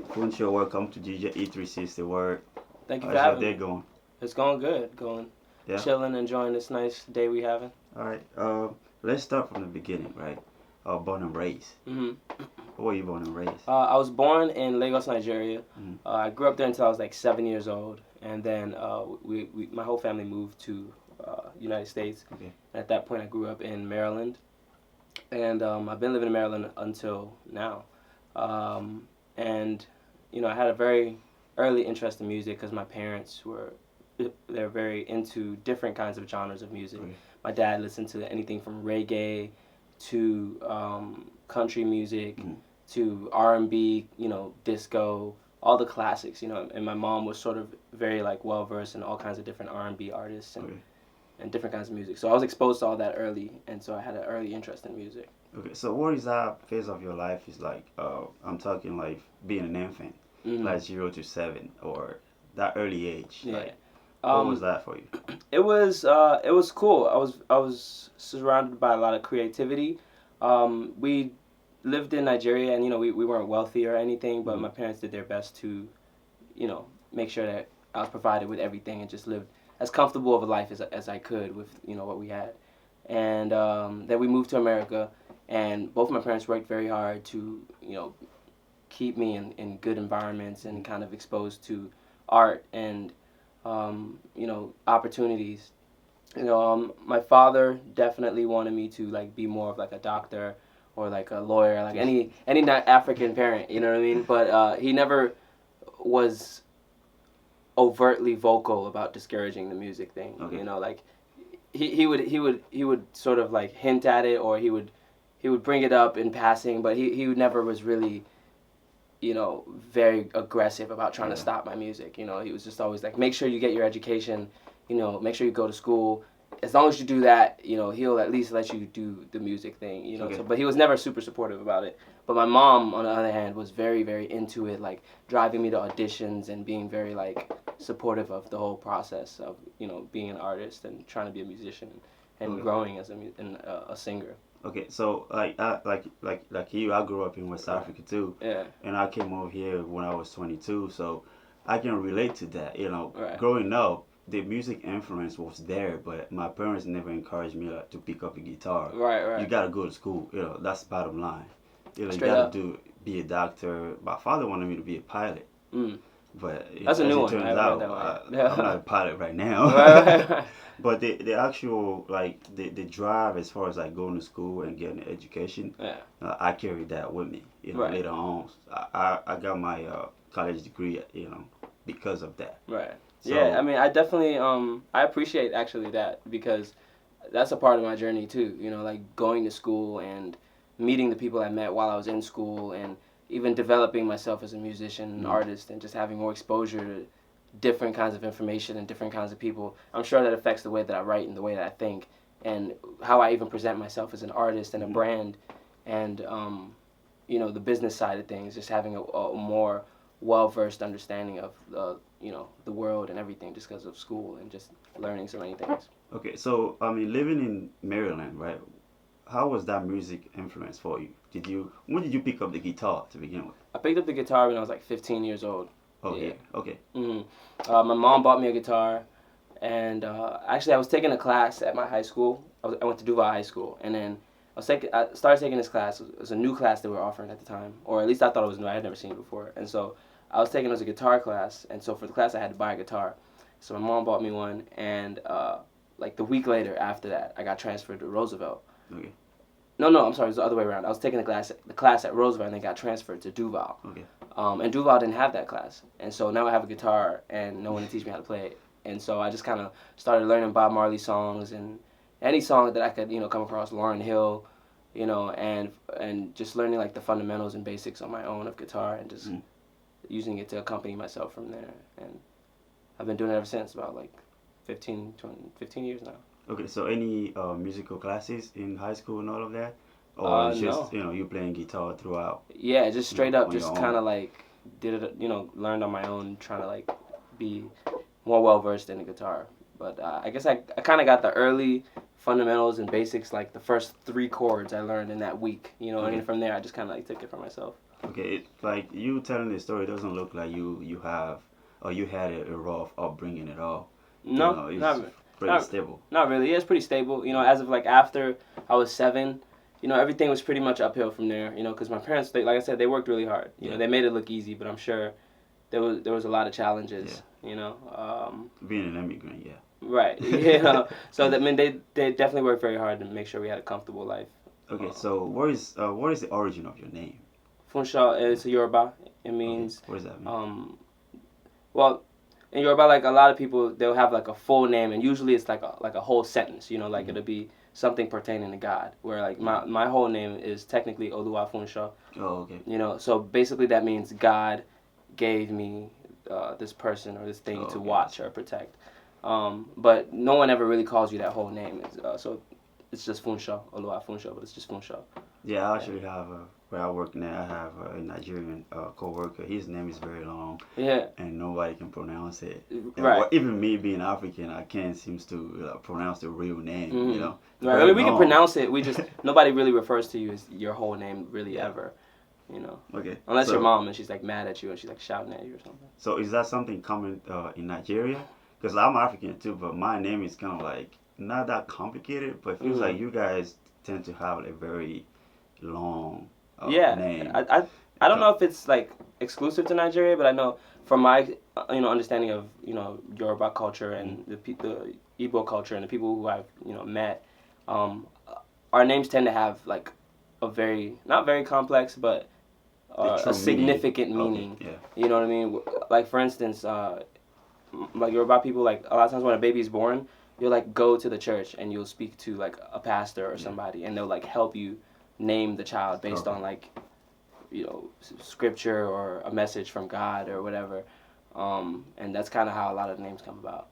Funsho, welcome to DJ E360 Word. Thank you for How's your having day me. going? It's going good. Going Yeah. chilling, enjoying this nice day we having. All right. Let's start from the beginning, right? Born and raised. hmm Where were you born and raised? I was born in Lagos, Nigeria. Mhm. I grew up there until I was like 7 years old, and then my whole family moved to United States. Okay. And at that point, I grew up in Maryland, and I've been living in Maryland until now. And I had a very early interest in music because my parents they're very into different kinds of genres of music. Okay. My dad listened to anything from reggae to country music Mhm. to R&B, disco, all the classics, and my mom was sort of very like well versed in all kinds of different R&B artists Okay. and different kinds of music. So I was exposed to all that early, and so I had an early interest in music. Okay. So what is that phase of your life is like? I'm talking like being an infant, like 0 to 7, or that early age. Yeah. Like, what was Um, that for you? it was cool. I was surrounded by a lot of creativity. We lived in Nigeria, and we weren't wealthy or anything, but Mhm. my parents did their best to, make sure that I was provided with everything and just lived as comfortable of a life as I could with what we had. And then we moved to America, and both of my parents worked very hard to keep me in good environments and kind of exposed to art and opportunities. My father definitely wanted me to like be more of like a doctor or like a lawyer, like any not African parent, you know what I mean? But he never was overtly vocal about discouraging the music thing. Okay. Like he would sort of like hint at it, or he would bring it up in passing, but he never was really very aggressive about trying to Yeah. stop my music. He was just always like, make sure you get your education, make sure you go to school. As long as you do that, he'll at least let you do the music thing, Okay. So, but he was never super supportive about it. But my mom, on the other hand, was very, very into it, like driving me to auditions and being very like supportive of the whole process of, being an artist and trying to be a musician and Okay. growing as a singer. Okay, so like you, I grew up in West Africa too, Yeah. and I came over here when I was 22, so I can relate to that. Right. Growing up, the music influence was there, but my parents never encouraged me to pick up a guitar. Right. You gotta go to school. That's the bottom line. You Straight gotta up. be a doctor. My father wanted me to be a pilot, Mm. but That's a as new it one. I turns haven't heard out, that one. I'm not a pilot right now. Right. But the actual like the drive as far as like going to school and getting an education, Yeah. I carried that with me. Right. Later on, I got my college degree, because of that. Right. So, Yeah, I mean, I definitely I appreciate actually that, because that's a part of my journey too. Like going to school and meeting the people I met while I was in school, and even developing myself as a musician and artist, and just having more exposure to different kinds of information and different kinds of people. I'm sure that affects the way that I write and the way that I think, and how I even present myself as an artist and a brand, and the business side of things. Just having a more well-versed understanding of the world and everything, just because of school and just learning so many things. Okay, so I mean, living in Maryland, right? How was that music influence for you? When did you pick up the guitar to begin with? I picked up the guitar when I was like 15 years old. Oh yeah. Okay. hmm My mom bought me a guitar, and actually I was taking a class at my high school. I went to Duval High School, and then I started taking this class. It was a new class they were offering at the time, or at least I thought it was new. I had never seen it before, and so I was taking it as a guitar class, and so for the class I had to buy a guitar. So my mom bought me one, and like the week later after that, I got transferred to Roosevelt. Okay. No, I'm sorry, it was the other way around. I was taking the class at Roosevelt, and then got transferred to Duval. Okay. And Duval didn't have that class, and so now I have a guitar and no one to teach me how to play it. And so I just kind of started learning Bob Marley songs and any song that I could come across, Lauryn Hill, and just learning like the fundamentals and basics on my own of guitar, and just using it to accompany myself from there. And I've been doing it ever since, about like 15 years now. Okay, so any musical classes in high school and all of that, or it's just No. you playing guitar throughout? Yeah, just straight up, on your just own? kind of like did it, learned on my own, trying to like be more well versed in the guitar. But I guess I kind of got the early fundamentals and basics, like the first 3 chords I learned in that week, and Okay. then from there I just kind of like took it for myself. Okay, like you telling the story doesn't look like you have or you had a rough upbringing at all. No, It's pretty not stable. not really. It's pretty stable. You know, as of like after I was 7, you know, everything was pretty much uphill from there. You know, because my parents, they, like I said, they worked really hard. You know, they made it look easy, but I'm sure there was a lot of challenges. You know, Being an immigrant, yeah. right. Yeah. So that, I mean, they definitely worked very hard to make sure we had a comfortable life. Okay, so what is the origin of your name? Funsho is a Yoruba. It Okay, means what does that mean? well, in Yoruba, like a lot of people, they'll have like a full name, and usually it's like a whole sentence. You know, like it'll be something pertaining to God. Where like my whole name is technically Oluwa Funsho. Oh, okay. You know, so basically that means God gave me this person or this thing to watch or protect. But no one ever really calls you that whole name. So it's just Funsho, Oluwa Funsho, but it's just Funsho. Yeah, I actually have where I work now. I have a Nigerian co-worker. His name is very long. Yeah. And nobody can pronounce it. Right. Even me being African, I can't seems to pronounce the real name. You know. Right. I mean, we can pronounce it. We just nobody really refers to you as your whole name really ever. You know. Okay. Unless your mom and she's like mad at you and she's like shouting at you or something. So is that something common in Nigeria? Because I'm African too, but my name is kind of like not that complicated, but it feels like you guys tend to have a very long name. I don't know if it's like exclusive to Nigeria, but I know from my understanding of Yoruba culture and the Igbo culture and the people who I've met, our names tend to have like a very not very complex but a significant meaning. Okay, yeah. You know what I mean? Like for instance, like Yoruba people, like a lot of times when a baby is born, you'll like go to the church and you'll speak to like a pastor or somebody, and they'll like help you name the child based on like scripture or a message from God or whatever, and that's kind of how a lot of names come about.